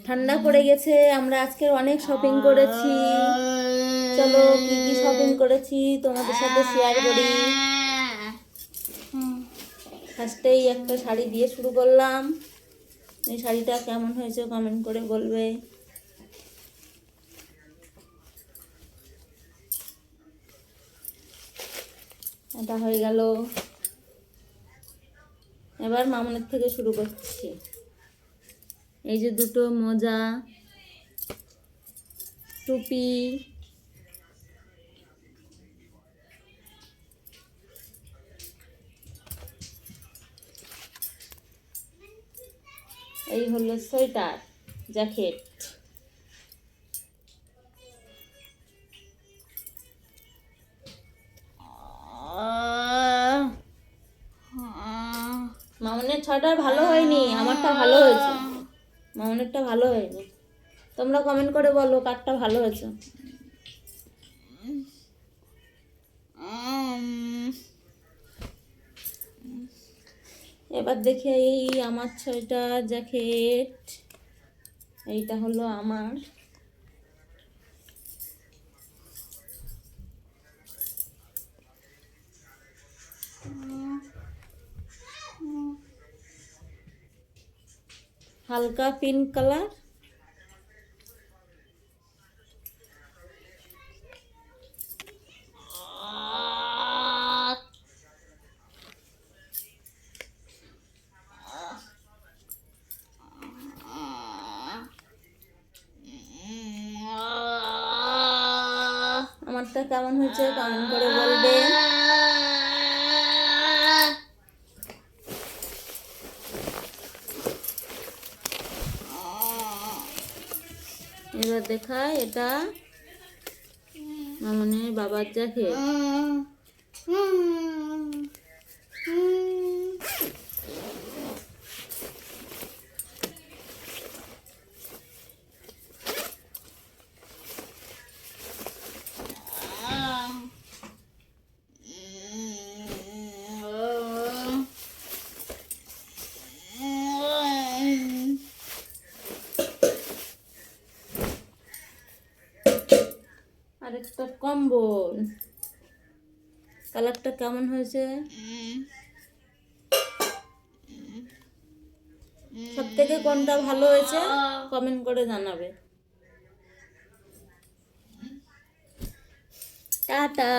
ঠান্ডা পড়ে গেছে, আমরা আজকে অনেক শপিং করেছি। চলো কি কি শপিং করেছি তোমাদের সাথে শেয়ার করি। ফার্স্টেই একটা শাড়ি দিয়ে শুরু করলাম। এই শাড়িটা কেমন হয়েছে কমেন্ট করে বলবে। এটা হয়ে গেল। এবার মামনের থেকে শুরু করছি। এই যে দুটো মোজা, টুপি, এই হলো সোয়েটার, জ্যাকেট, মামনের ছটা ভালো হয়নি, আমারটা ভালো হয়েছে। মামনেরটা ভালো হয়নি, তোমরা কমেন্ট করে বলো কারটা ভালো হয়েছে। এবার দেখে এই আমার সোয়েটার জ্যাকেট, এইটা হলো আমার। হালকা পিঙ্ক কালার। আমারটা কেমন হয়েছে কমেন্ট করে বলবে। এবার দেখায় এটা মামনের বাবার জ্যাকেট। আরেকটা কম্বল, কালারটা কেমন হয়েছে সব থেকে কোনটা ভালো হয়েছে কমেন্ট করে জানাবে। টাটা।